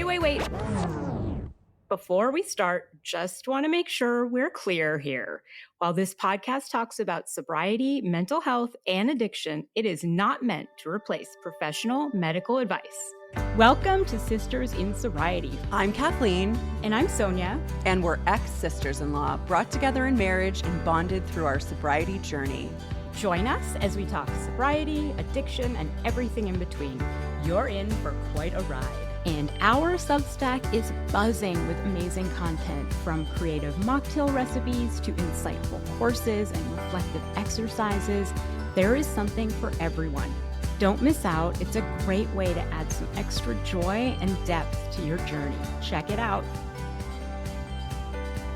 Wait. Before we start, just want to make sure we're clear here. While this podcast talks about sobriety, mental health, and addiction, it is not meant to replace professional medical advice. Welcome to Sisters in Sobriety. I'm Kathleen. And I'm Sonia. And we're ex-sisters-in-law, brought together in marriage and bonded through our sobriety journey. Join us as we talk sobriety, addiction, and everything in between. You're in for quite a ride. And our Substack is buzzing with amazing content, from creative mocktail recipes to insightful courses and reflective exercises. There is something for everyone. Don't miss out. It's a great way to add some extra joy and depth to your journey. Check it out.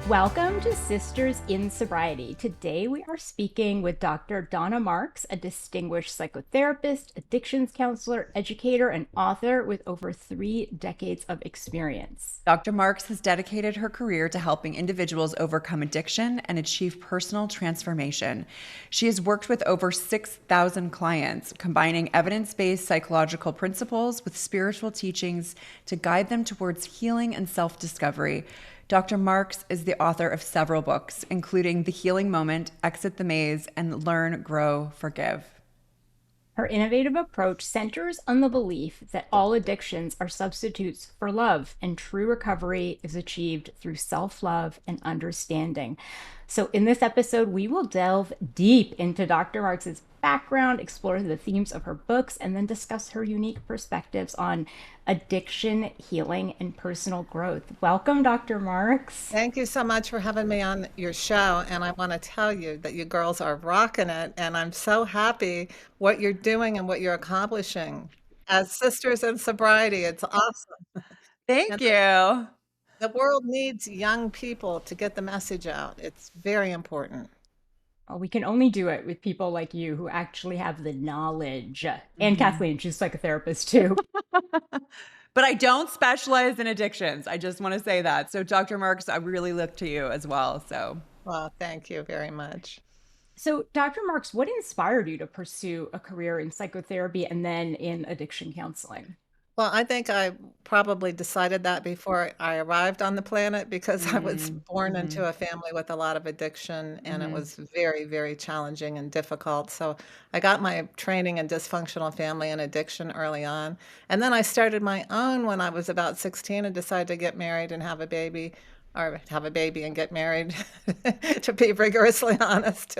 Welcome to Sisters in Sobriety. Today we are speaking with Dr. Donna Marks, a distinguished psychotherapist, addictions counselor, educator, and author with over 3 decades of experience. Dr. Marks has dedicated her career to helping individuals overcome addiction and achieve personal transformation. She has worked with over 6,000 clients, combining evidence-based psychological principles with spiritual teachings to guide them towards healing and self-discovery. Dr. Marks is the author of several books, including The Healing Moment, Exit the Maze, and Learn, Grow, Forgive. Her innovative approach centers on the belief that all addictions are substitutes for love, and true recovery is achieved through self-love and understanding. So in this episode, we will delve deep into Dr. Marks's background, explore the themes of her books, and then discuss her unique perspectives on addiction, healing, and personal growth. Welcome, Dr. Marks. Thank you so much for having me on your show. And I want to tell you that you girls are rocking it. And I'm so happy what you're doing and what you're accomplishing. As Sisters in Sobriety, it's awesome. Thank you. The world needs young people to get the message out. It's very important. Well, we can only do it with people like you who actually have the knowledge. And Kathleen, she's a psychotherapist too. But I don't specialize in addictions. I just want to say that. So Dr. Marks, I really look to you as well. Well, thank you very much. So Dr. Marks, what inspired you to pursue a career in psychotherapy and then in addiction counseling? Well, I think I probably decided that before I arrived on the planet, because I was born into a family with a lot of addiction, and it was very, very challenging and difficult. So I got my training in dysfunctional family and addiction early on. And then I started my own when I was about 16 and decided to get married and have a baby. Or have a baby and get married, to be rigorously honest,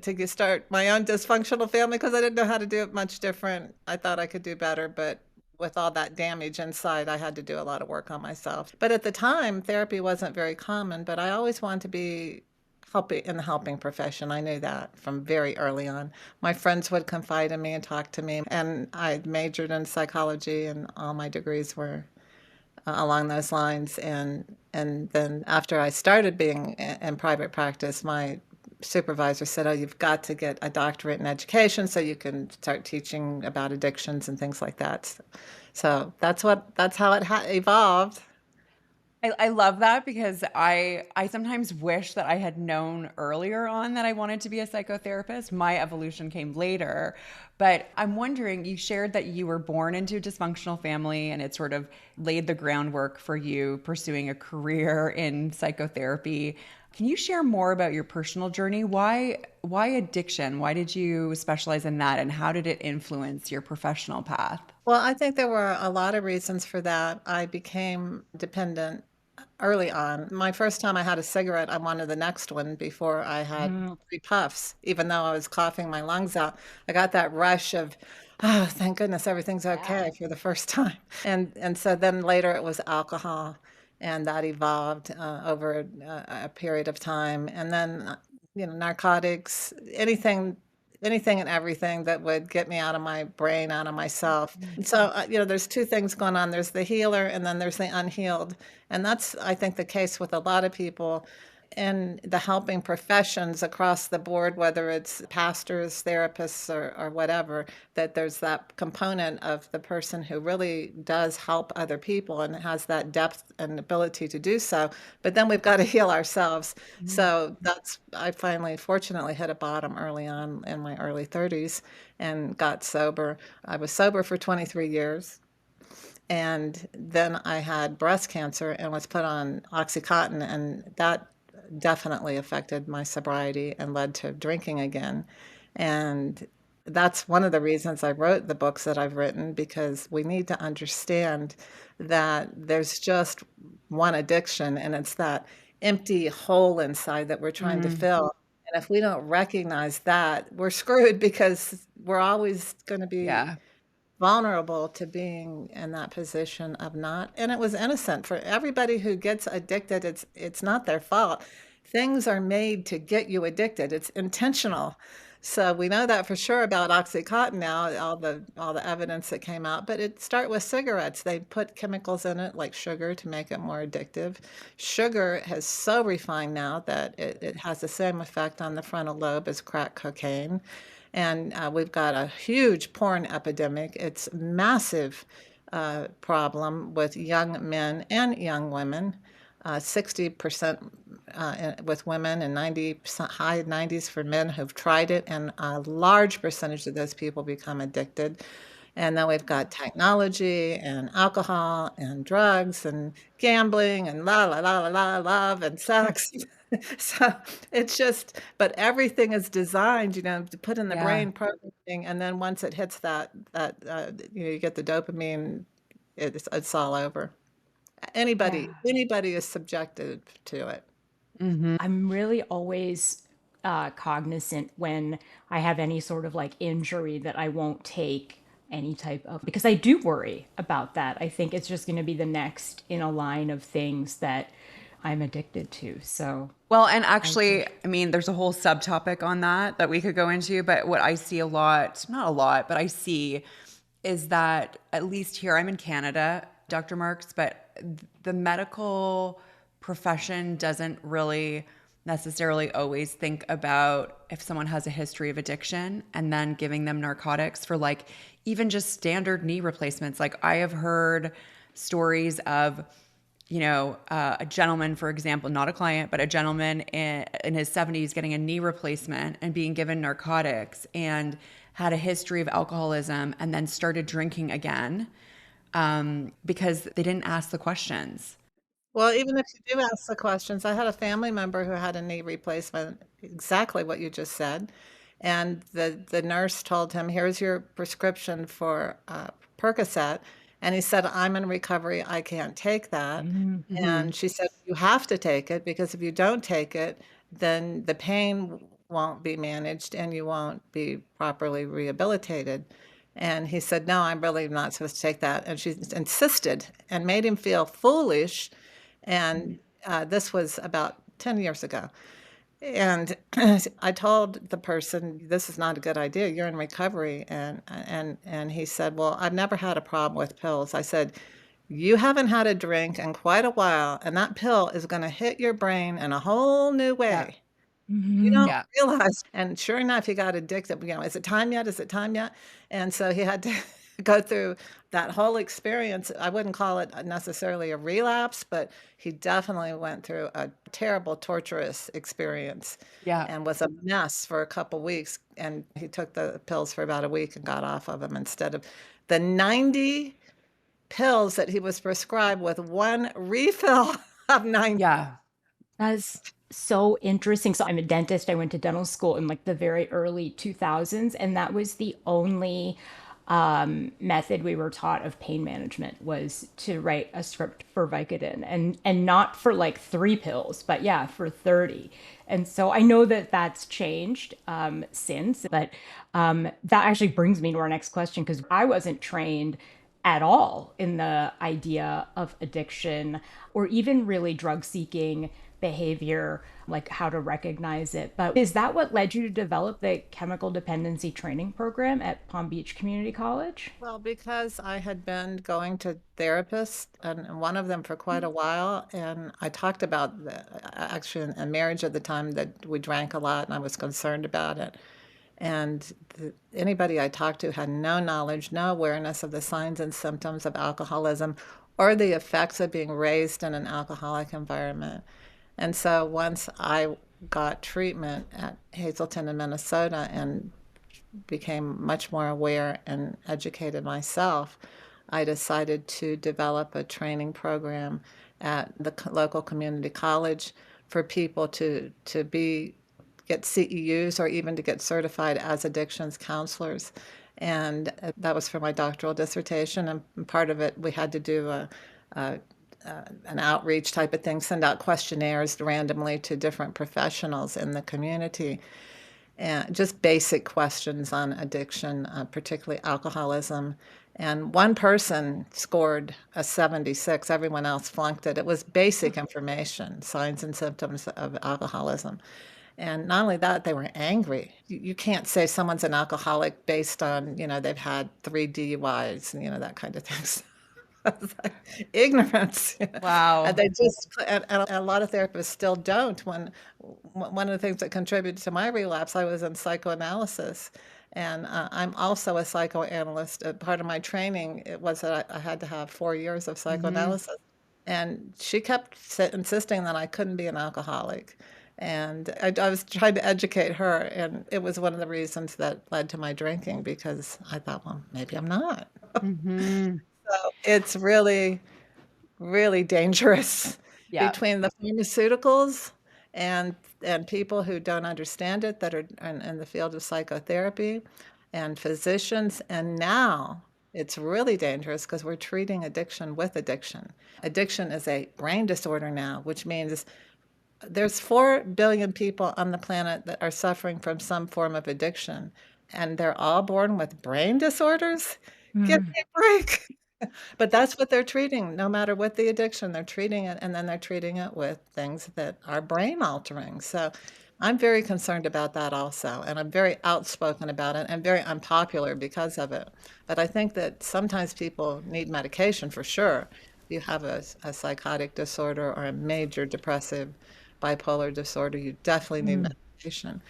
to start my own dysfunctional family, because I didn't know how to do it much different. I thought I could do better, but with all that damage inside, I had to do a lot of work on myself. But at the time, therapy wasn't very common, but I always wanted to be in the helping profession. I knew that from very early on. My friends would confide in me and talk to me, and I majored in psychology, and all my degrees were along those lines. And then after I started being in private practice, my supervisor said, "Oh, you've got to get a doctorate in education so you can start teaching about addictions and things like that." So that's how it evolved. I love that, because I sometimes wish that I had known earlier on that I wanted to be a psychotherapist. My evolution came later, but I'm wondering, you shared that you were born into a dysfunctional family and it sort of laid the groundwork for you pursuing a career in psychotherapy. Can you share more about your personal journey? Why addiction? Why did you specialize in that, and how did it influence your professional path? Well, I think there were a lot of reasons for that. I became dependent early on. My first time I had a cigarette, I wanted the next one before I had 3 puffs. Even though I was coughing my lungs out, I got that rush of, oh, thank goodness everything's okay for the first time. And so then later it was alcohol, and that evolved over a period of time. And then, narcotics, anything and everything that would get me out of my brain, out of myself. So, there's 2 things going on. There's the healer, and then there's the unhealed. And that's, I think, the case with a lot of people in the helping professions across the board, whether it's pastors, therapists, or whatever, that there's that component of the person who really does help other people and has that depth and ability to do so. But then we've got to heal ourselves. So I finally, fortunately, hit a bottom early on in my early 30s and got sober. I was sober for 23 years. And then I had breast cancer and was put on Oxycontin, and that definitely affected my sobriety and led to drinking again. And that's one of the reasons I wrote the books that I've written, because we need to understand that there's just one addiction, and it's that empty hole inside that we're trying to fill. And if we don't recognize that, we're screwed, because we're always going to be Yeah. vulnerable to being in that position of not. And it was innocent. For everybody who gets addicted, it's not their fault. Things are made to get you addicted. It's intentional. So we know that for sure about Oxycontin now, all the evidence that came out. But it started with cigarettes. They put chemicals in it like sugar to make it more addictive. Sugar has so refined now that it has the same effect on the frontal lobe as crack cocaine. And we've got a huge porn epidemic. It's a massive problem with young men and young women. 60% with women and 90%, high 90s for men who've tried it, and a large percentage of those people become addicted. And then we've got technology and alcohol and drugs and gambling and la la la la la love and sex. So it's just, but everything is designed, to put in the Yeah. brain programming, and then once it hits that you get the dopamine, it's all over. Anybody is subjected to it. I'm really always cognizant when I have any sort of like injury that I won't take any type of, because I do worry about that. I think it's just going to be the next in a line of things that I'm addicted to. So, Well, and actually, I mean, there's a whole subtopic on that we could go into, but what I see a lot, not a lot, but I see is that, at least here, I'm in Canada, Dr. Marks, but the medical profession doesn't really necessarily always think about if someone has a history of addiction and then giving them narcotics for like even just standard knee replacements. Like I have heard stories of, a gentleman, for example, not a client, but a gentleman in his 70s getting a knee replacement and being given narcotics and had a history of alcoholism and then started drinking again because they didn't ask the questions. Well, even if you do ask the questions, I had a family member who had a knee replacement, exactly what you just said. And the nurse told him, here's your prescription for Percocet. And he said, I'm in recovery. I can't take that. And she said, you have to take it, because if you don't take it, then the pain won't be managed and you won't be properly rehabilitated. And he said, no, I'm really not supposed to take that. And she insisted and made him feel foolish. And this was about 10 years ago. And I told the person, this is not a good idea. You're in recovery. And he said, well, I've never had a problem with pills. I said, you haven't had a drink in quite a while, and that pill is going to hit your brain in a whole new way. You don't Yeah. realize. And sure enough, he got addicted. Is it time yet? Is it time yet? And so he had to go through that whole experience. I wouldn't call it necessarily a relapse, but he definitely went through a terrible, torturous experience. Yeah. And was a mess for a couple weeks. And he took the pills for about a week and got off of them, instead of the 90 pills that he was prescribed with one refill of 90. Yeah. that's so interesting. So I'm a dentist. I went to dental school in like the very early 2000s, and that was the only method we were taught of pain management, was to write a script for Vicodin, and not for like 3 pills, but yeah, for 30. And so I know that that's changed since, but that actually brings me to our next question, because I wasn't trained at all in the idea of addiction or even really drug seeking behavior, like how to recognize it. But is that what led you to develop the chemical dependency training program at Palm Beach Community College? Well, because I had been going to therapists, and one of them for quite a while, and I talked about actually a marriage at the time that we drank a lot, and I was concerned about it. And anybody I talked to had no knowledge, no awareness of the signs and symptoms of alcoholism or the effects of being raised in an alcoholic environment. And so once I got treatment at Hazelton in Minnesota and became much more aware and educated myself, I decided to develop a training program at the local community college for people to get CEUs or even to get certified as addictions counselors. And that was for my doctoral dissertation. And part of it, we had to do an outreach type of thing, send out questionnaires randomly to different professionals in the community. And just basic questions on addiction, particularly alcoholism. And one person scored a 76. Everyone else flunked it. It was basic information, signs and symptoms of alcoholism. And not only that, they were angry. You can't say someone's an alcoholic based on, they've had 3 DUIs and, that kind of thing. It's like ignorance. Wow. And they just, and a lot of therapists still don't. One of the things that contributed to my relapse, I was in psychoanalysis. And I'm also a psychoanalyst. Part of my training, it was that I had to have 4 years of psychoanalysis. And she kept insisting that I couldn't be an alcoholic. And I was trying to educate her, and it was one of the reasons that led to my drinking, because I thought, well, maybe I'm not. So it's really, really dangerous Yeah. between the pharmaceuticals and people who don't understand it, that are in the field of psychotherapy, and physicians. And now it's really dangerous because we're treating addiction with addiction. Addiction is a brain disorder now, which means there's 4 billion people on the planet that are suffering from some form of addiction, and they're all born with brain disorders. Give me a break. But that's what they're treating. No matter what the addiction, they're treating it, and then they're treating it with things that are brain altering. So I'm very concerned about that also, and I'm very outspoken about it and very unpopular because of it. But I think that sometimes people need medication for sure. If you have a psychotic disorder or a major depressive bipolar disorder, you definitely need medication.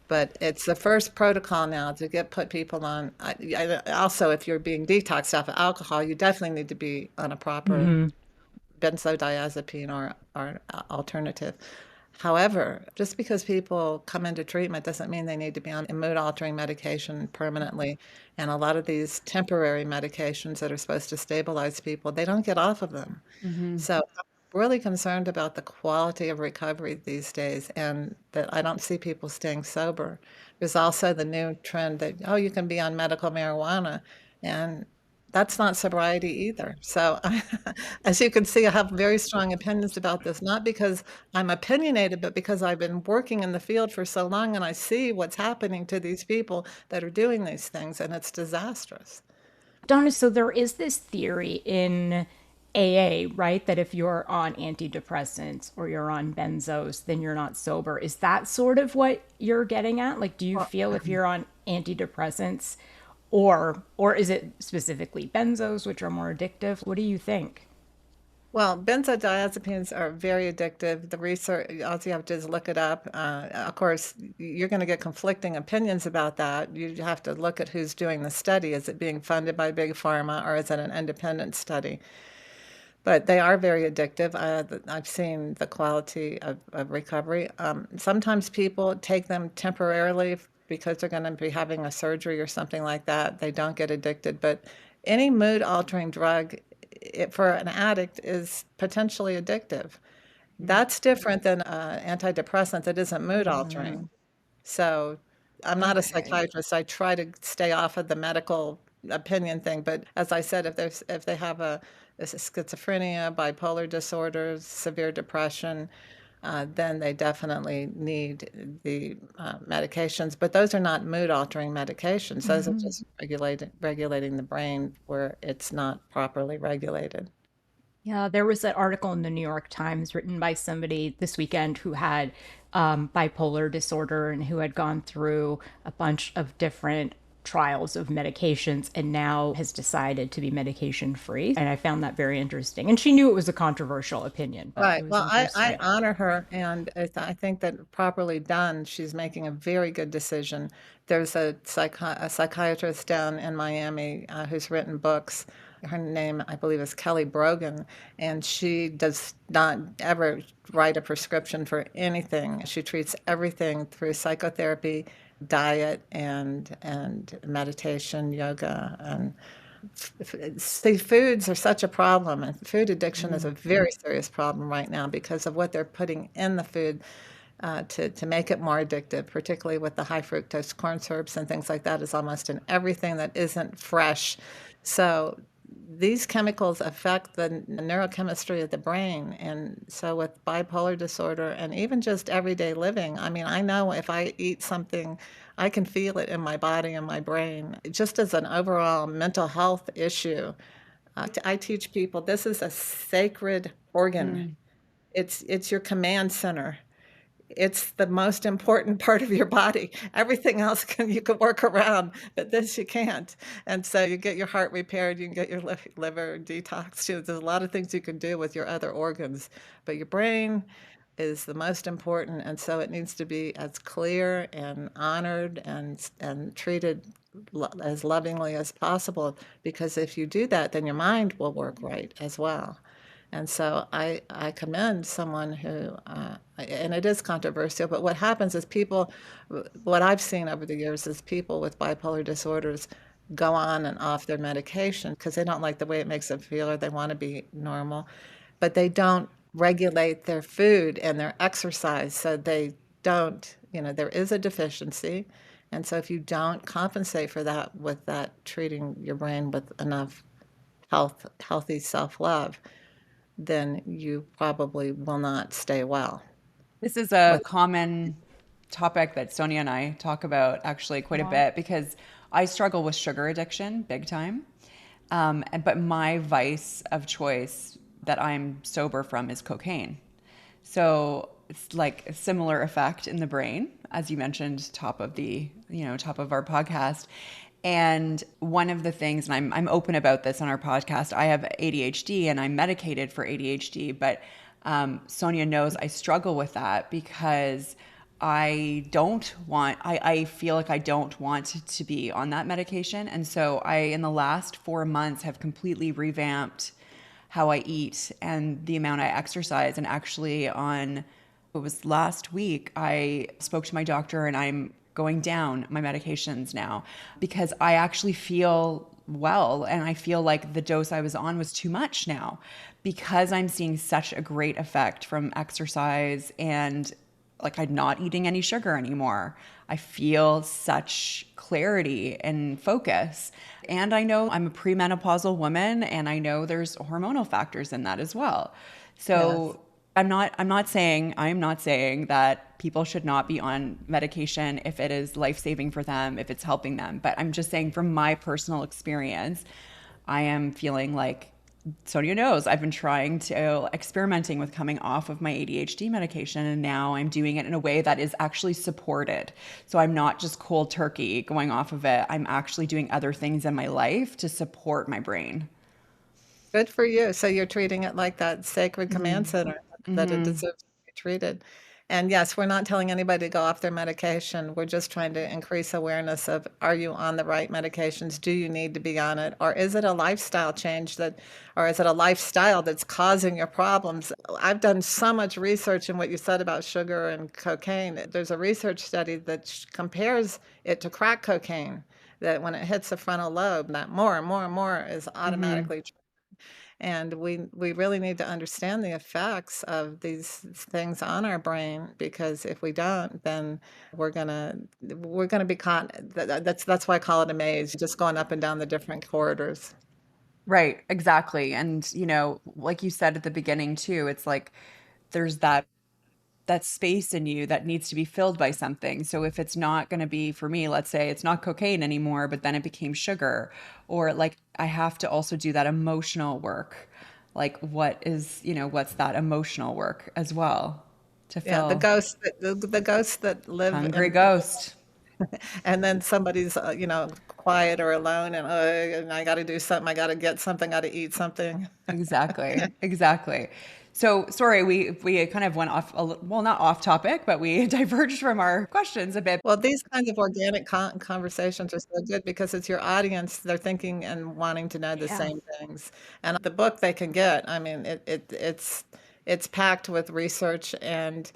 But it's the first protocol now to put people on. Also, if you're being detoxed off of alcohol, you definitely need to be on a proper benzodiazepine or alternative. However, just because people come into treatment doesn't mean they need to be on mood-altering medication permanently. And a lot of these temporary medications that are supposed to stabilize people, they don't get off of them. So I'm really concerned about the quality of recovery these days, and that I don't see people staying sober. There's also the new trend that, you can be on medical marijuana, and that's not sobriety either. So as you can see, I have very strong opinions about this, not because I'm opinionated, but because I've been working in the field for so long, and I see what's happening to these people that are doing these things, and it's disastrous. Donna, so there is this theory in AA, right? That if you're on antidepressants or you're on benzos, then you're not sober. Is that sort of what you're getting at? Like, do you feel if you're on antidepressants, or is it specifically benzos, which are more addictive? What do you think? Well, benzodiazepines are very addictive. The research, all you have to do is look it up. Of course, you're going to get conflicting opinions about that. You have to look at who's doing the study. Is it being funded by Big Pharma, or is it an independent study? But they are very addictive. I've seen the quality of recovery. Sometimes people take them temporarily because they're going to be having a surgery or something like that. They don't get addicted. But any mood-altering drug, for an addict, is potentially addictive. That's different than antidepressant that isn't mood-altering. So I'm not a psychiatrist. I try to stay off of the medical opinion thing. But as I said, if they have a schizophrenia, bipolar disorders, severe depression, then they definitely need the medications. But those are not mood-altering medications. Those are just regulating the brain where it's not properly regulated. Yeah, there was an article in the New York Times written by somebody this weekend who had bipolar disorder and who had gone through a bunch of different trials of medications and now has decided to be medication free. And I found that very interesting. And she knew it was a controversial opinion, but Right. it was Well, I interesting. honor her, and I think that properly done, she's making a very good decision. There's a psychiatrist down in Miami who's written books. Her name, I believe, is Kelly Brogan, and she does not ever write a prescription for anything. She treats everything through psychotherapy, diet, and meditation, yoga, and see, foods are such a problem, and food addiction is a very serious problem right now because of what they're putting in the food to make it more addictive, particularly with the high fructose corn syrups and things like that is almost in everything that isn't fresh. So these chemicals affect the neurochemistry of the brain. And so with bipolar disorder and even just everyday living, I mean, I know if I eat something, I can feel it in my body and my brain. Just as an overall mental health issue, I teach people this is a sacred organ. It's your command center. It's the most important part of your body. Everything else you can work around, but this you can't. And so you get your heart repaired, you can get your liver detoxed. There's a lot of things you can do with your other organs, but your brain is the most important, and so it needs to be as clear and honored and treated as lovingly as possible, because if you do that, then your mind will work right as well. And so I commend someone who, and it is controversial, but what happens is what I've seen over the years is people with bipolar disorders go on and off their medication because they don't like the way it makes them feel or they want to be normal, but they don't regulate their food and their exercise. So they don't, there is a deficiency. And so if you don't compensate for that with that, treating your brain with enough healthy self-love, then you probably will not stay well. This is a common topic that Sonia and I talk about actually quite a bit because I struggle with sugar addiction big time. But my vice of choice that I'm sober from is cocaine. So it's like a similar effect in the brain, as you mentioned, top of our podcast. And one of the things, and I'm open about this on our podcast, I have ADHD and I'm medicated for ADHD, but Sonia knows I struggle with that because I feel like I don't want to be on that medication. And so in the last 4 months, have completely revamped how I eat and the amount I exercise. And actually it was last week, I spoke to my doctor and I'm going down my medications now because I actually feel well and I feel like the dose I was on was too much now because I'm seeing such a great effect from exercise and like I'm not eating any sugar anymore. I feel such clarity and focus. And I know I'm a premenopausal woman and I know there's hormonal factors in that as well. So yes. I'm not saying that people should not be on medication if it is life-saving for them, if it's helping them. But I'm just saying from my personal experience, I am feeling like Sonia knows I've been experimenting with coming off of my ADHD medication, and now I'm doing it in a way that is actually supported. So I'm not just cold turkey going off of it. I'm actually doing other things in my life to support my brain. Good for you. So you're treating it like that sacred command center that it deserves to be treated. And yes, we're not telling anybody to go off their medication. We're just trying to increase awareness of, are you on the right medications? Do you need to be on it? Or is it a lifestyle change or is it a lifestyle that's causing your problems? I've done so much research in what you said about sugar and cocaine. There's a research study that compares it to crack cocaine, that when it hits the frontal lobe, that more and more and more is automatically and we really need to understand the effects of these things on our brain, because if we don't, then we're gonna be caught. That's why I call it a maze, just going up and down the different corridors. Right, exactly. And like you said at the beginning too, it's like there's that space in you that needs to be filled by something. So if it's not going to be, for me, let's say it's not cocaine anymore, but then it became sugar, or like I have to also do that emotional work. Like what's that emotional work as well to fill? The ghosts that live hungry ghost. And then somebody's quiet or alone and I got to do something, I got to get something, got to eat something. Exactly. So sorry, we kind of went off, not off topic, but we diverged from our questions a bit. Well, these kinds of organic conversations are so good because it's your audience. They're thinking and wanting to know the same things. And the book they can get, I mean, it's packed with research, and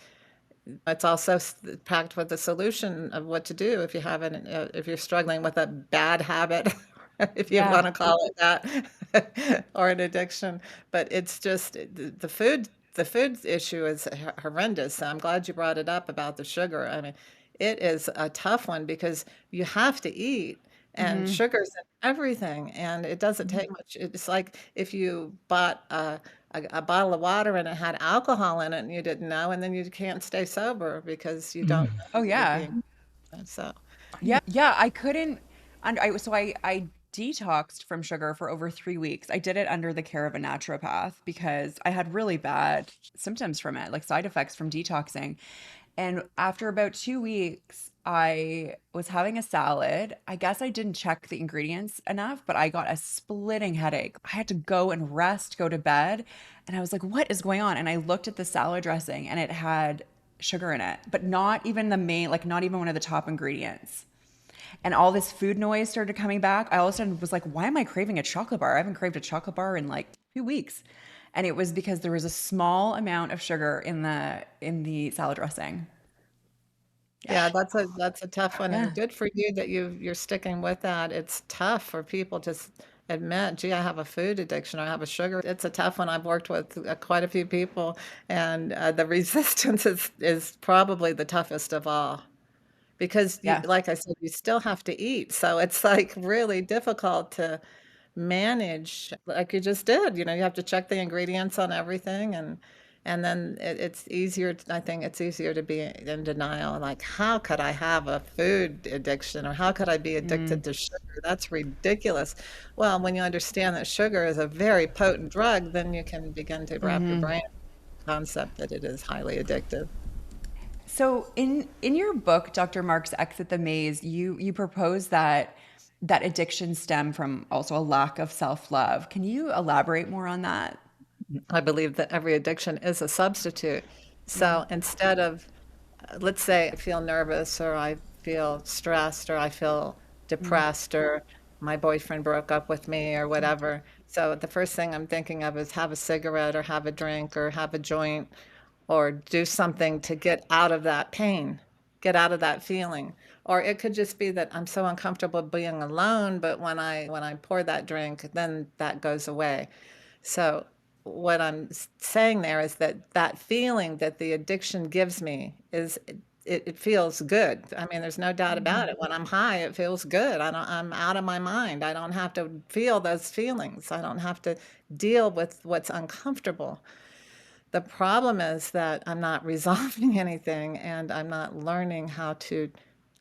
it's also packed with the solution of what to do if you're struggling with a bad habit if you Yeah. want to call it that, or an addiction. But it's just the food issue is horrendous. So I'm glad you brought it up about the sugar. I mean, it is a tough one because you have to eat, and Hmm. sugar's in everything, and it doesn't take much. It's like if you bought a bottle of water and it had alcohol in it and you didn't know, and then you can't stay sober because you don't know Oh you're yeah. being so. Yeah, I couldn't. And I detoxed from sugar for over 3 weeks. I did it under the care of a naturopath because I had really bad symptoms from it, like side effects from detoxing. And after about 2 weeks, I was having a salad. I guess I didn't check the ingredients enough, but I got a splitting headache. I had to go and rest, go to bed. And I was like, what is going on? And I looked at the salad dressing and it had sugar in it, but not even the main, like not even one of the top ingredients. And all this food noise started coming back. I all of a sudden was like, why am I craving a chocolate bar? I haven't craved a chocolate bar in like 2 weeks. And it was because there was a small amount of sugar in the salad dressing. Yeah. Yeah, that's a tough one, and Yeah. good for you that you're sticking with that. It's tough for people to admit, gee, I have a food addiction, or I have a sugar. It's a tough one. I've worked with quite a few people, and the resistance is probably the toughest of all because you, Yeah. like I said, you still have to eat. So it's like really difficult to manage like you just did. You have to check the ingredients on everything, and then it's easier. I think it's easier to be in denial. Like, how could I have a food addiction, or how could I be Mm, addicted to sugar? That's ridiculous. Well, when you understand that sugar is a very potent drug, then you can begin to wrap your hmm. brain around the concept that it is highly addictive. So in your book, Dr. Marks Exit the Maze, you propose that addiction stem from also a lack of self-love. Can you elaborate more on that? I believe that every addiction is a substitute. So instead of, let's say I feel nervous, or I feel stressed, or I feel depressed, or my boyfriend broke up with me, or whatever. So the first thing I'm thinking of is have a cigarette, or have a drink, or have a joint, or do something to get out of that pain, get out of that feeling. Or it could just be that I'm so uncomfortable being alone, but when I pour that drink, then that goes away. So what I'm saying there is that that feeling that the addiction gives me is it feels good. I mean, there's no doubt about it. When I'm high, it feels good. I'm out of my mind. I don't have to feel those feelings. I don't have to deal with what's uncomfortable. The problem is that I'm not resolving anything, and I'm not learning how to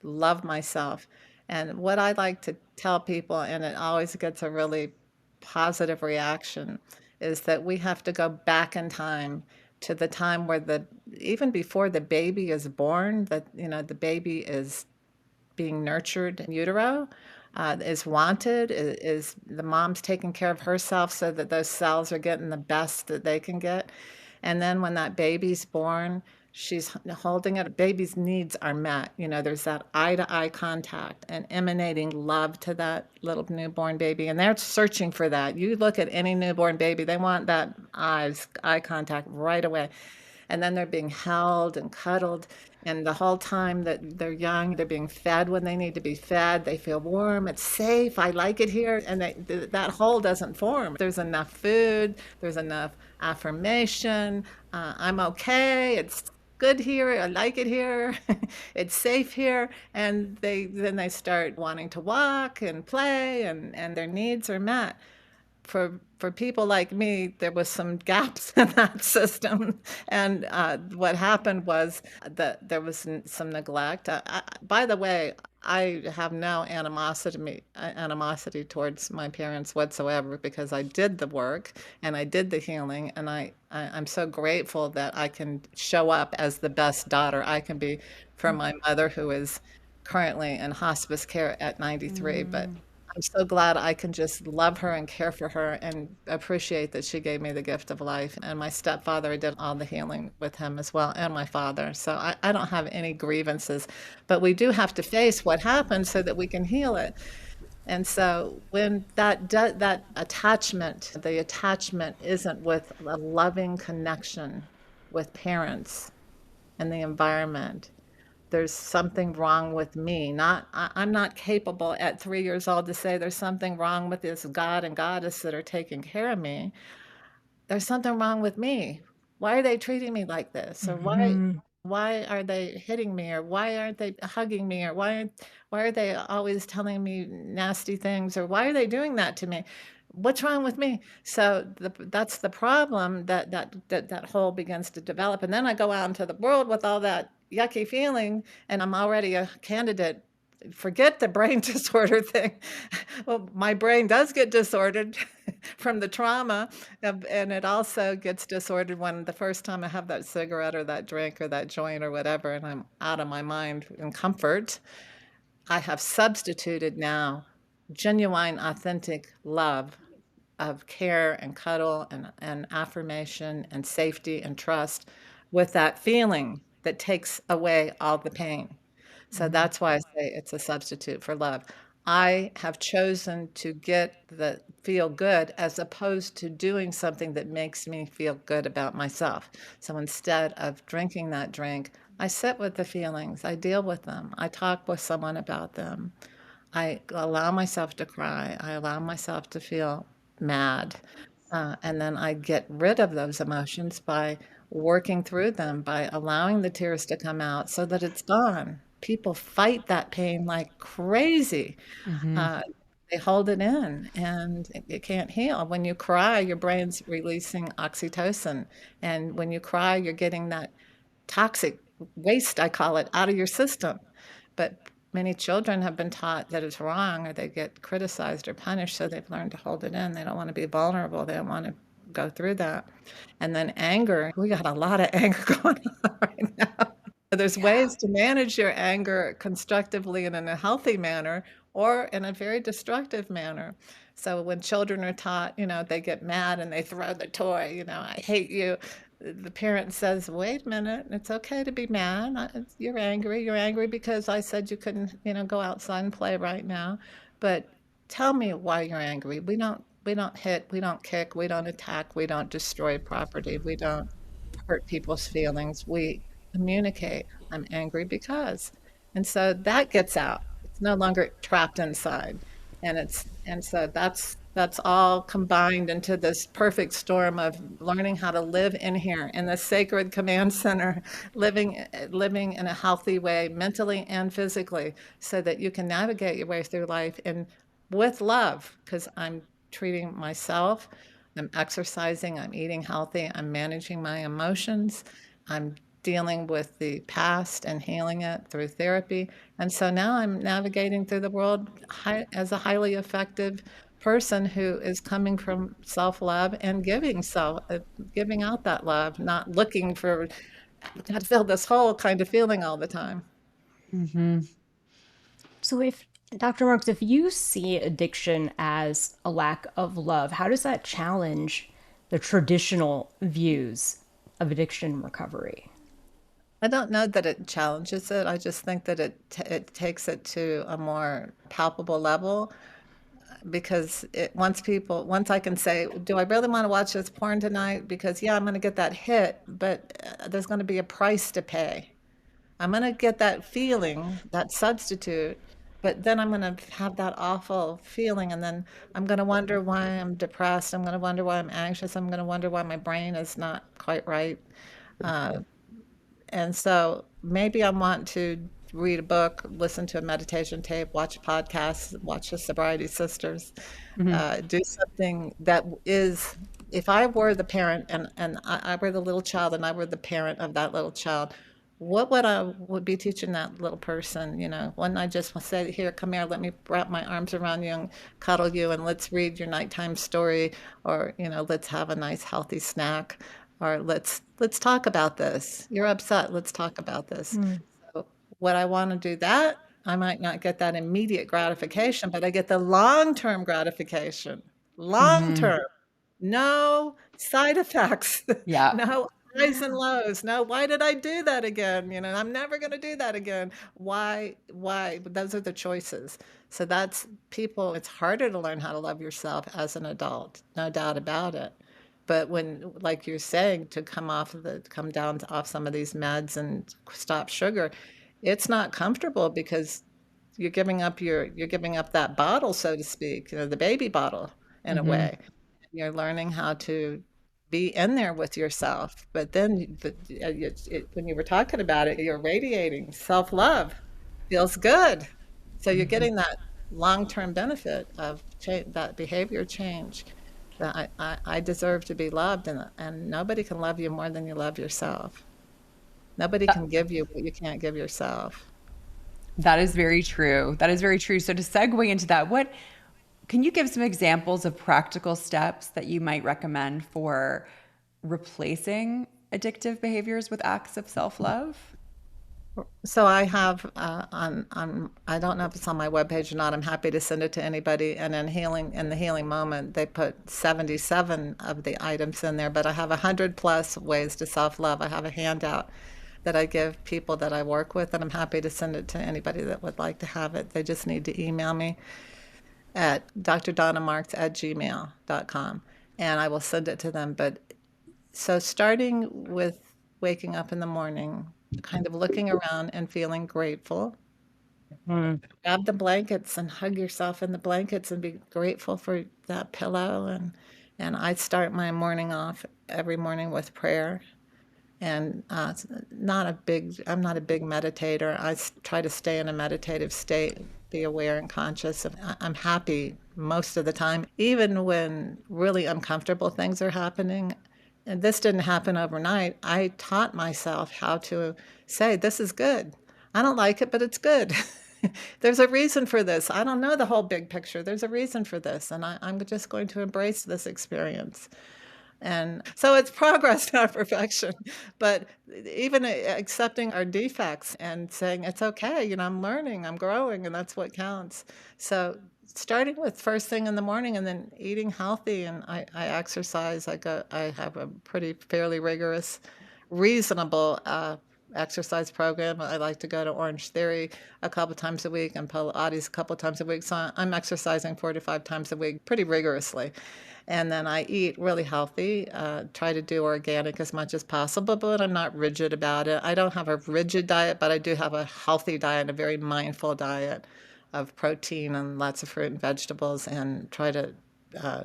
love myself. And what I like to tell people, and it always gets a really positive reaction, is that we have to go back in time to the time where even before the baby is born, that the baby is being nurtured in utero, is wanted, is the mom's taking care of herself so that those cells are getting the best that they can get. And then when that baby's born, she's holding it. Baby's needs are met. There's that eye to eye contact and emanating love to that little newborn baby. And they're searching for that. You look at any newborn baby, they want that eye contact right away. And then they're being held and cuddled. And the whole time that they're young, they're being fed when they need to be fed. They feel warm. It's safe. I like it here. And that hole doesn't form. There's enough food. There's enough affirmation. I'm okay. It's good here. I like it here. It's safe here. And then they start wanting to walk and play, and their needs are met. For people like me, there was some gaps in that system, and what happened was that there was some neglect. By the way, I have no animosity towards my parents whatsoever because I did the work and I did the healing, and I'm so grateful that I can show up as the best daughter I can be for my mother, who is currently in hospice care at 93. But I'm so glad I can just love her and care for her and appreciate that she gave me the gift of life. And my stepfather, I did all the healing with him as well, and my father. So I don't have any grievances, but we do have to face what happened so that we can heal it. And so when that attachment, the attachment isn't with a loving connection with parents and the environment, there's something wrong with me. I'm not capable at 3 years old to say there's something wrong with this God and goddess that are taking care of me. There's something wrong with me. Why are they treating me like this? Or Hmm. why are they hitting me? Or why aren't they hugging me? Or why are they always telling me nasty things? Or why are they doing that to me? What's wrong with me? So that's the problem that hole begins to develop. And then I go out into the world with all that yucky feeling, and I'm already a candidate. Forget the brain disorder thing. Well, my brain does get disordered from the trauma, and it also gets disordered when the first time I have that cigarette or that drink or that joint or whatever, and I'm out of my mind in comfort. I have substituted now genuine, authentic love of care and cuddle and affirmation and safety and trust with that feeling that takes away all the pain. So that's why I say it's a substitute for love. I have chosen to get the feel good as opposed to doing something that makes me feel good about myself. So instead of drinking that drink, I sit with the feelings, I deal with them, I talk with someone about them. I allow myself to cry. I allow myself to feel mad. And then I get rid of those emotions by working through them, by allowing the tears to come out so that it's gone. People fight that pain like crazy. Mm-hmm. Uh, they hold it in and it can't heal. When you cry, your brain's releasing oxytocin. And when you cry, you're getting that toxic waste, I call it, out of your system. But many children have been taught that it's wrong or they get criticized or punished, so they've learned to hold it in. They don't want to be vulnerable. They don't want to go through that. And then anger, we got a lot of anger going on right now. There's Yeah. ways to manage your anger constructively and in a healthy manner or in a very destructive manner. So when children are taught, they get mad and they throw the toy, I hate you. The parent says, wait a minute, it's okay to be mad. You're angry. You're angry because I said you couldn't, go outside and play right now. But tell me why you're angry. We don't hit, we don't kick, we don't attack, we don't destroy property, we don't hurt people's feelings. We communicate. I'm angry because. And so that gets out. It's no longer trapped inside. And so that's all combined into this perfect storm of learning how to live in here in the sacred command center, living in a healthy way, mentally and physically, so that you can navigate your way through life and with love, because I'm treating myself, I'm exercising, I'm eating healthy, I'm managing my emotions, I'm dealing with the past and healing it through therapy. And so now I'm navigating through the world as a highly effective person who is coming from self-love and giving out that love, not looking for got to fill this hole kind of feeling all the time. Mm-hmm. So, if Dr. Marks, if you see addiction as a lack of love, how does that challenge the traditional views of addiction recovery? I don't know that it challenges it. I just think that it takes it to a more palpable level because once I can say, do I really want to watch this porn tonight? Because yeah, I'm going to get that hit, but there's going to be a price to pay. I'm going to get that feeling, that substitute, but then I'm going to have that awful feeling. And then I'm going to wonder why I'm depressed. I'm going to wonder why I'm anxious. I'm going to wonder why my brain is not quite right. Uh, and so maybe I want to read a book, listen to a meditation tape, watch a podcast, watch the Sobriety Sisters, Mm-hmm. do something that is, if I were the parent and I were the little child and I were the parent of that little child, what would I would be teaching that little person? Wouldn't I just say, here, come here, let me wrap my arms around you and cuddle you and let's read your nighttime story, or, let's have a nice healthy snack, or let's talk about this. You're upset, let's talk about this. Mm. So would I want to do that? I might not get that immediate gratification, but I get the long-term gratification. Long Mm-hmm. term. No side effects. Yeah. No highs and lows. No, why did I do that again? I'm never going to do that again. Why? Why? But those are the choices. So that's people, it's harder to learn how to love yourself as an adult, no doubt about it. But when, like you're saying, to come down off some of these meds and stop sugar, it's not comfortable because you're giving up that bottle, so to speak, the baby bottle in a Mm-hmm. way. You're learning how to be in there with yourself. But then when you were talking about it, you're radiating self-love. Feels good. So you're Mm-hmm. getting that long-term benefit of that behavior change. That I deserve to be loved, and nobody can love you more than you love yourself. Nobody can give you what you can't give yourself. That is very true. That is very true. So to segue into that, what can you give some examples of practical steps that you might recommend for replacing addictive behaviors with acts of self-love? So I have I don't know if it's on my webpage or not. I'm happy to send it to anybody. And in the healing moment, they put 77 of the items in there, but I have 100 plus ways to self-love. I have a handout that I give people that I work with, and I'm happy to send it to anybody that would like to have it. They just need to email me at drdonnamarks@gmail.com, and I will send it to them. But so starting with waking up in the morning, kind of looking around and feeling grateful. Mm. Grab the blankets and hug yourself in the blankets and be grateful for that pillow. And I start my morning off every morning with prayer. And I'm not a big meditator. Try to stay in a meditative state, be aware and conscious. And I'm happy most of the time, even when really uncomfortable things are happening. And this didn't happen overnight. I taught myself how to say, this is good. I don't like it, but it's good. There's a reason for this. I don't know the whole big picture. There's a reason for this. And I'm just going to embrace this experience. And so it's progress, not perfection. But even accepting our defects and saying it's okay, I'm learning, I'm growing, and that's what counts. So starting with first thing in the morning and then eating healthy, and I exercise. I have a pretty fairly rigorous, reasonable exercise program. I like to go to Orange Theory a couple times a week and Pilates a couple times a week. So I'm exercising 4 to 5 times a week pretty rigorously. And then I eat really healthy, try to do organic as much as possible, but I'm not rigid about it. I don't have a rigid diet, but I do have a healthy diet, a very mindful diet of protein and lots of fruit and vegetables, and try to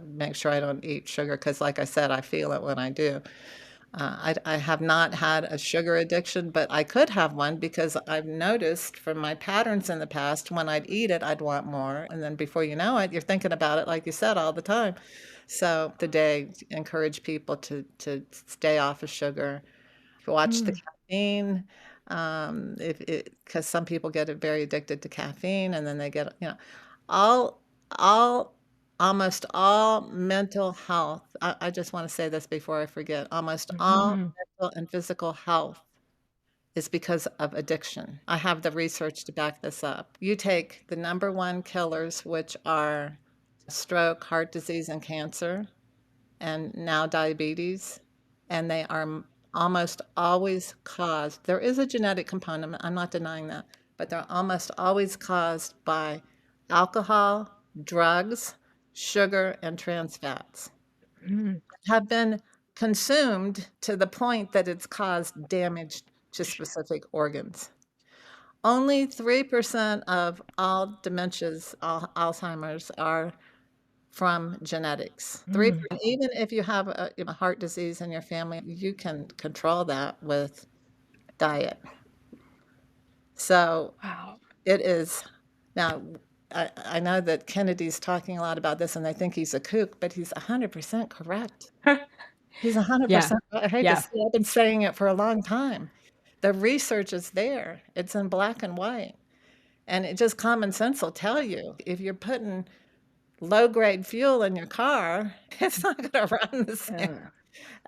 make sure I don't eat sugar because, like I said, I feel it when I do. I have not had a sugar addiction, but I could have one because I've noticed from my patterns in the past, when I'd eat it, I'd want more. And then before you know it, you're thinking about it, like you said, all the time. So today, encourage people to stay off of sugar, watch the caffeine, because some people get very addicted to caffeine, and then they get, all, all, almost all mental health. I just want to say this before I forget. Almost all mental and physical health is because of addiction. I have the research to back this up. You take the number one killers, which are stroke, heart disease, and cancer, and now diabetes, and they are almost always caused. There is a genetic component, I'm not denying that, but they're almost always caused by alcohol, drugs, sugar, and trans fats have been consumed to the point that it's caused damage to specific organs. Only 3% of all dementias, all Alzheimer's, are from genetics. 3%. Even if you have a heart disease in your family, you can control that with diet. So Wow. it is now. I know that Kennedy's talking a lot about this, and they think he's a kook, but he's 100% correct. He's Yeah. 100%. I hate to Yeah. say, I've been saying it for a long time. The research is there. It's in black and white, and it just common sense will tell you if you're putting low-grade fuel in your car, it's not going to run the same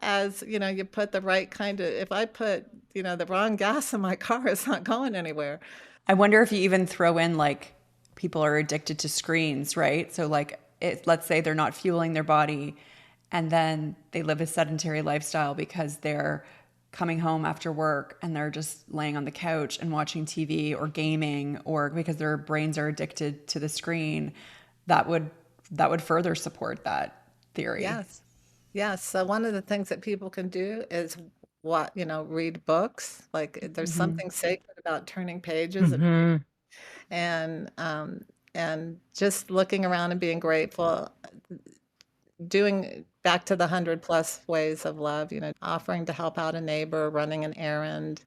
as, you put the right kind of, if I put, the wrong gas in my car, it's not going anywhere. I wonder if you even throw in like people are addicted to screens, right? So like let's say they're not fueling their body and then they live a sedentary lifestyle because they're coming home after work and they're just laying on the couch and watching TV or gaming, or because their brains are addicted to the screen. That would further support that theory. Yes. Yes. So one of the things that people can do is read books. Like there's Mm-hmm. something sacred about turning pages Hmm. and um, and just looking around and being grateful, doing back to the 100+ ways of love, offering to help out a neighbor, running an errand,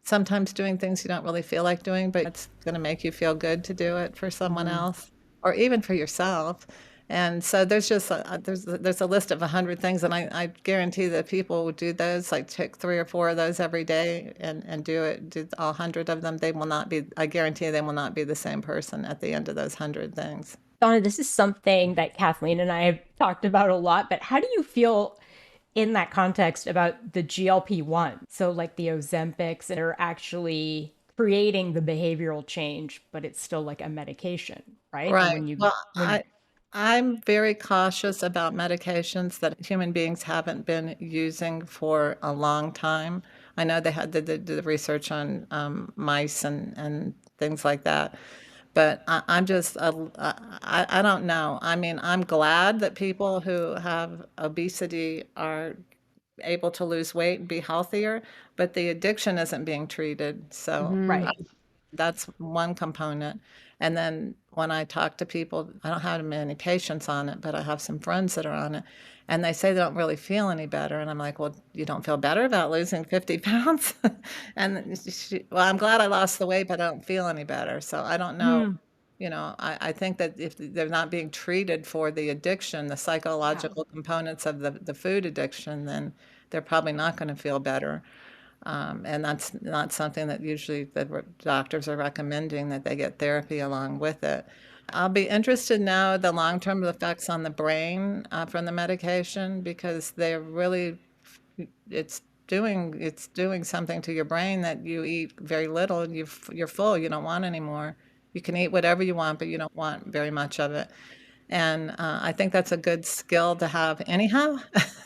sometimes doing things you don't really feel like doing, but it's going to make you feel good to do it for someone Mm-hmm. else or even for yourself. And so there's a list of 100 things, and I guarantee that people would do those, like take 3 or 4 of those every day and do all 100 of them. They will not be, I guarantee they will not be the same person at the end of those 100 things. Donna, this is something that Kathleen and I have talked about a lot, but how do you feel in that context about the GLP-1? So like the Ozempics that are actually creating the behavioral change, but it's still like a medication, right? And Right. when you Well, when I'm very cautious about medications that human beings haven't been using for a long time. I know they had the research on mice and things like that, but I'm just I don't know. I mean, I'm glad that people who have obesity are able to lose weight and be healthier, but the addiction isn't being treated. So Mm-hmm. right. that's one component. And then when I talk to people, I don't have many patients on it, but I have some friends that are on it, and they say they don't really feel any better. And I'm like, well, you don't feel better about losing 50 pounds? And well, I'm glad I lost the weight, but I don't feel any better. So I don't know. Mm, I think that if they're not being treated for the addiction, the yeah. psychological components of the food addiction, then they're probably not going to feel better. And that's not something that usually the doctors are recommending, that they get therapy along with it. I'll be interested now the long-term effects on the brain from the medication, because they're really it's it's doing something to your brain that you eat very little and you're full. You don't want any more. You can eat whatever you want, but you don't want very much of it. And I think that's a good skill to have anyhow.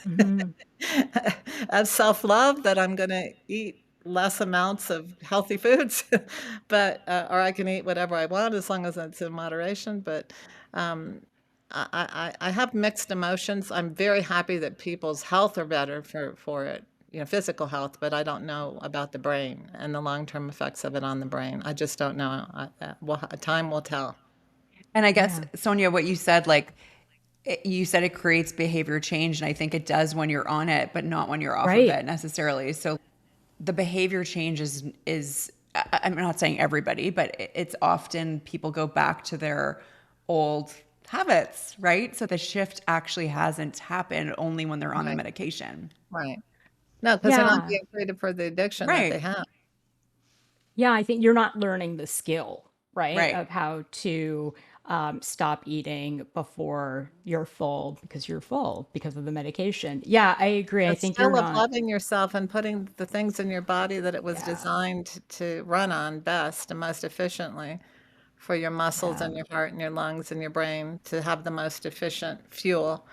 Hmm. Of self-love, that I'm going to eat less amounts of healthy foods, but or I can eat whatever I want as long as it's in moderation. But um, I have mixed emotions. I'm very happy that people's health are better for it, physical health, but I don't know about the brain and the long-term effects of it on the brain. I just don't know. Well, time will tell. And I guess, Yeah. Sonia, what you said, like you said, it creates behavior change, and I think it does when you're on it, but not when you're off of Right. it necessarily. So the behavior change I'm not saying everybody, but it's often people go back to their old habits, right? So the shift actually hasn't happened only when they're on the Right, medication. right. No, because they're not Yeah. being treated for the addiction that they Right. have. Yeah, I think you're not learning the skill, right, Right. of how to stop eating before you're full because you're full because of the medication. Yeah, I agree. I The think you're skill of not. loving yourself and putting the things in your body that it was Yeah, designed to run on best and most efficiently, for your muscles yeah. and your heart and your lungs and your brain to have the most efficient fuel.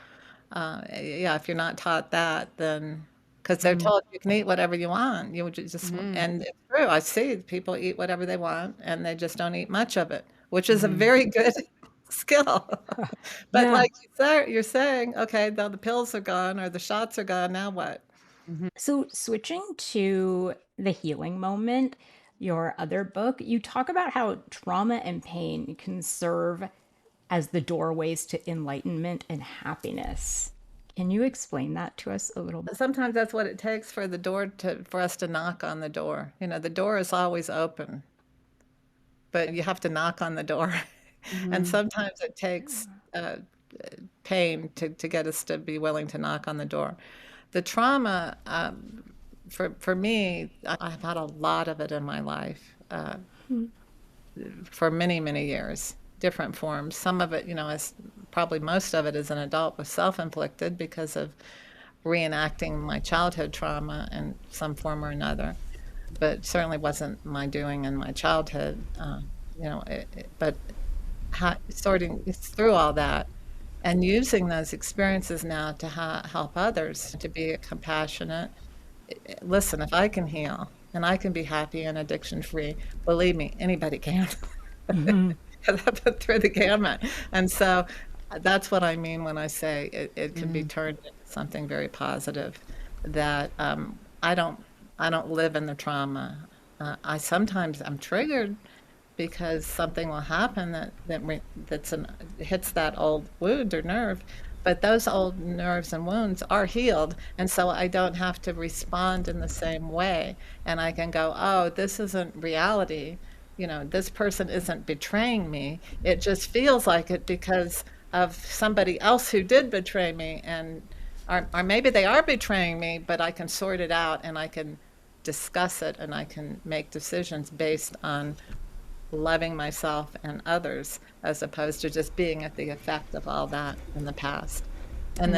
Yeah, if you're not taught that, then because they're Mhm. told you can eat whatever you want, Hmm. and it's true. I see people eat whatever they want, and they just don't eat much of it, which is a Hmm. very good skill. But Yeah. like you're saying, okay, now the pills are gone or the shots are gone. Now what? Hmm. So, switching to The Healing Moment, your other book, you talk about how trauma and pain can serve as the doorways to enlightenment and happiness. Can you explain that to us a little bit? Sometimes that's what it takes for us to knock on the door. The door is always open, but you have to knock on the door. And Hmm. sometimes it takes pain to get us to be willing to knock on the door. The trauma, for me, I've had a lot of it in my life for many, many years, different forms. Some of it, is probably most of it as an adult was self-inflicted because of reenacting my childhood trauma in some form or another, but certainly wasn't my doing in my childhood. But sorting through all that and using those experiences now to help others to be compassionate. Listen, if I can heal and I can be happy and addiction free, believe me, anybody can. Mhm. Because I've been through the gamut. And so that's what I mean when I say it can be Mm. turned into something very positive, that I don't I don't live in the trauma. I sometimes I'm triggered because something will happen that hits that old wound or nerve, but those old nerves and wounds are healed, and so I don't have to respond in the same way, and I can go, oh, this isn't reality. This person isn't betraying me. It just feels like it because of somebody else who did betray me, and or maybe they are betraying me, but I can sort it out and I can discuss it and I can make decisions based on loving myself and others as opposed to just being at the effect of all that in the past. And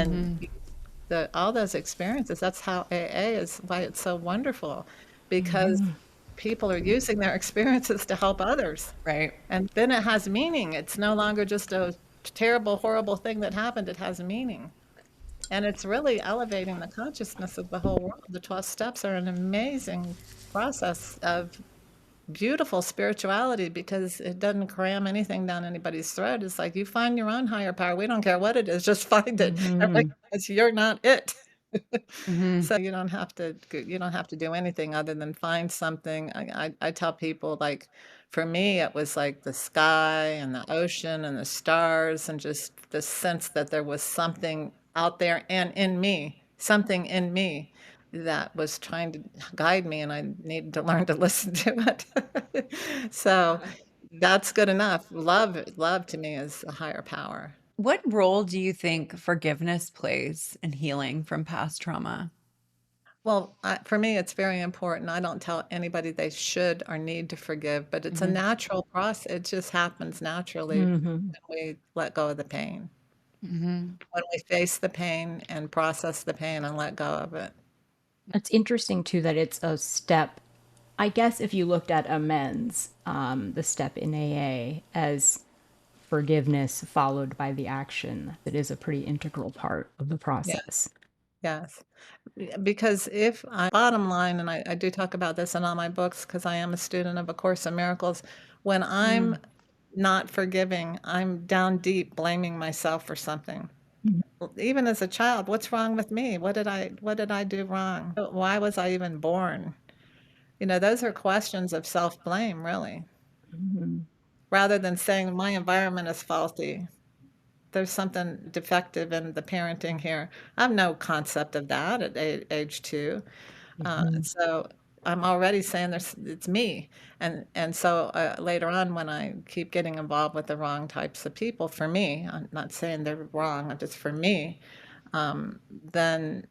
then all those experiences, that's how AA is, why it's so wonderful, because people are using their experiences to help others. Right. And then it has meaning. It's no longer just a terrible, horrible thing that happened. It has meaning. And it's really elevating the consciousness of the whole world. The 12 steps are an amazing process of beautiful spirituality because it doesn't cram anything down anybody's throat. It's like you find your own higher power. We don't care what it is, just find it and recognize you're not it. So you don't have to do anything other than find something. I tell people, like, for me it was like the sky and the ocean and the stars and just the sense that there was something out there and in me, something in me that was trying to guide me, and I needed to learn to listen to it. So that's good enough. Love to me is a higher power. What role do you think forgiveness plays in healing from past trauma? Well, for me, it's very important. I don't tell anybody they should or need to forgive, but it's a natural process. It just happens naturally when we let go of the pain, when we face the pain and process the pain and let go of it. It's interesting too that it's a step. I guess if you looked at amends, the step in AA as forgiveness followed by the action, that is a pretty integral part of the process. Yes. Because bottom line, and I do talk about this in all my books because I am a student of A Course in Miracles, when I'm not forgiving, I'm down deep blaming myself for something. Even as a child, what's wrong with me? What did I do wrong? Why was I even born? Those are questions of self-blame, really, rather than saying my environment is faulty. There's something defective in the parenting here. I have no concept of that at age 2. So I'm already saying it's me. And so later on, when I keep getting involved with the wrong types of people, for me, I'm not saying they're wrong, just for me, then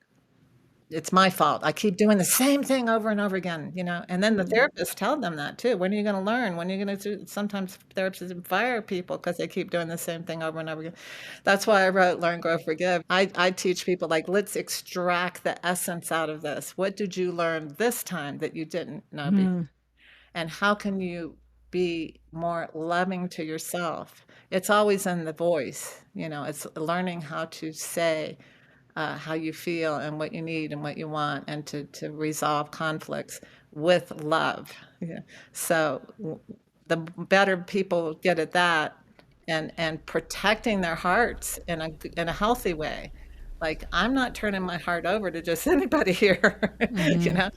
it's my fault. I keep doing the same thing over and over again, and then the therapists tell them that too. When are you going to learn? When are you going to do? Sometimes therapists fire people because they keep doing the same thing over and over again. That's why I wrote Learn, Grow, Forgive. I teach people, like, let's extract the essence out of this. What did you learn this time that you didn't know before? And how can you be more loving to yourself? It's always in the voice, it's learning how to say how you feel and what you need and what you want, and to resolve conflicts with love. Yeah. So the better people get at that, and protecting their hearts in a healthy way. Like, I'm not turning my heart over to just anybody here. you know,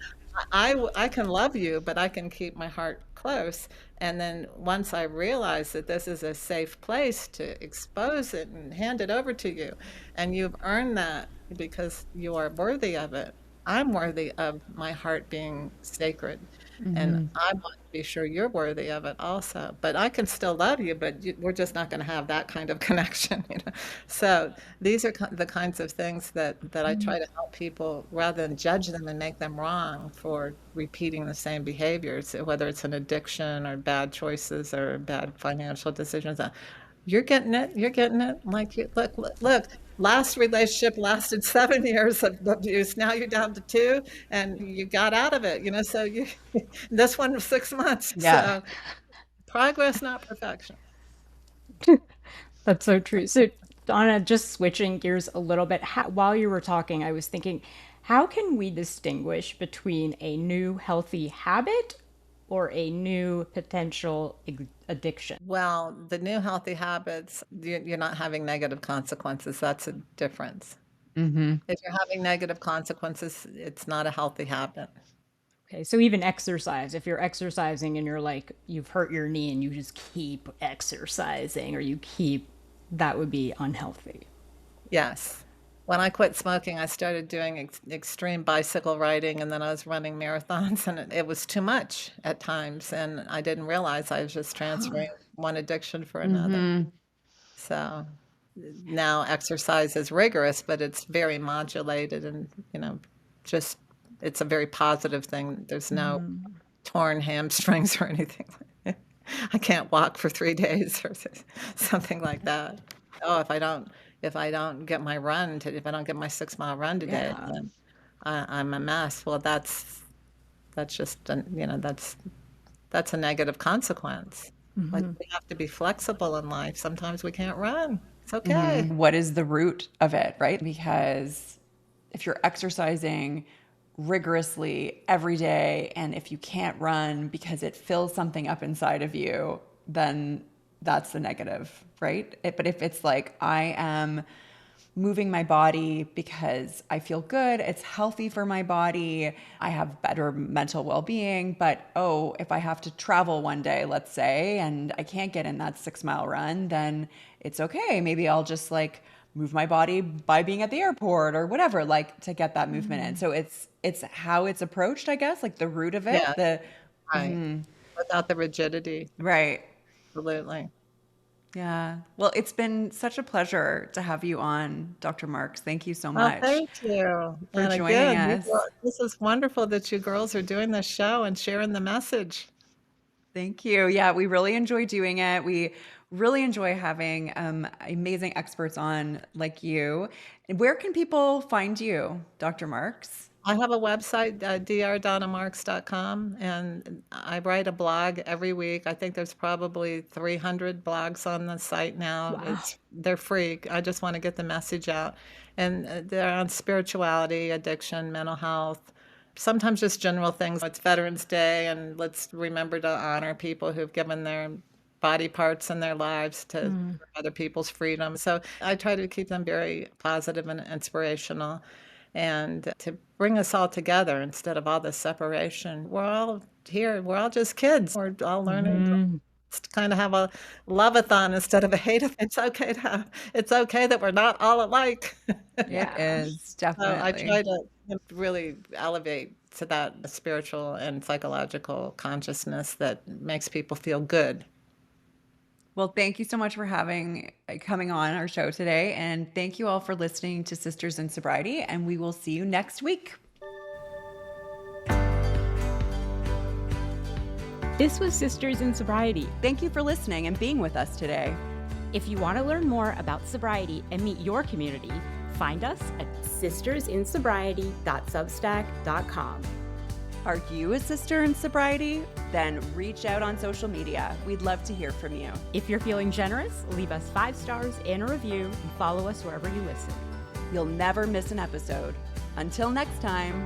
I can love you, but I can keep my heart close. And then once I realize that this is a safe place to expose it and hand it over to you, and you've earned that because you are worthy of it, I'm worthy of my heart being sacred. And I want to be sure you're worthy of it also. But I can still love you, but we're just not going to have that kind of connection. So these are the kinds of things that I try to help people, rather than judge them and make them wrong for repeating the same behaviors, whether it's an addiction or bad choices or bad financial decisions. You're getting it. You're getting it. Like, look. Last relationship lasted 7 years of abuse. Now you're down to 2, and you got out of it. So this one was 6 months. Yeah. So progress, not perfection. That's so true. So, Donna, just switching gears a little bit, while you were talking, I was thinking, how can we distinguish between a new healthy habit or a new potential addiction? Well, the new healthy habits, you're not having negative consequences. That's a difference. Mm-hmm. If you're having negative consequences, it's not a healthy habit. Okay, so even exercise, if you're exercising and you're like, you've hurt your knee and you just keep exercising or that would be unhealthy. Yes. When I quit smoking, I started doing extreme bicycle riding, and then I was running marathons, and it was too much at times. And I didn't realize I was just transferring one addiction for another. Mm-hmm. So now exercise is rigorous, but it's very modulated and, just it's a very positive thing. There's no torn hamstrings or anything. I can't walk for 3 days or something like that. Oh, if I don't get my run if I don't get my 6 mile run today, Yeah. then I'm a mess. Well, that's just that's a negative consequence. Like, we have to be flexible in life. Sometimes we can't run. It's okay. What is the root of it, right? Because if you're exercising rigorously every day, and if you can't run because it fills something up inside of you, then that's the negative, right? But if it's like, I am moving my body because I feel good, it's healthy for my body, I have better mental well-being, but if I have to travel one day, let's say, and I can't get in that 6 mile run, then it's okay. Maybe I'll just like move my body by being at the airport or whatever, like to get that movement in. So it's how it's approached, I guess, like the root of it. Yeah, right. Without the rigidity. Right. Absolutely. Yeah. Well, it's been such a pleasure to have you on, Dr. Marks. Thank you so Well, much thank you. for And joining again, us. this is wonderful that you girls are doing this show and sharing the message. Thank you. Yeah, we really enjoy doing it. We really enjoy having amazing experts on like you. Where can people find you, Dr. Marks? I have a website, drdonnamarks.com, and I write a blog every week. I think there's probably 300 blogs on the site now. Wow. They're free. I just want to get the message out. And they're on spirituality, addiction, mental health, sometimes just general things. It's Veterans Day, and let's remember to honor people who've given their body parts in their lives to other people's freedom. So I try to keep them very positive and inspirational, and to bring us all together instead of all this separation. We're all here. We're all just kids. We're all learning to kind of have a love-a-thon instead of a hate-a-thon. It's okay that we're not all alike. It is So I definitely. try to really elevate to that spiritual and psychological consciousness that makes people feel good. Well, thank you so much for coming on our show today. And thank you all for listening to Sisters in Sobriety. And we will see you next week. This was Sisters in Sobriety. Thank you for listening and being with us today. If you want to learn more about sobriety and meet your community, find us at sistersinsobriety.substack.com. Are you a sister in sobriety? Then reach out on social media. We'd love to hear from you. If you're feeling generous, leave us 5 stars and a review and follow us wherever you listen. You'll never miss an episode. Until next time.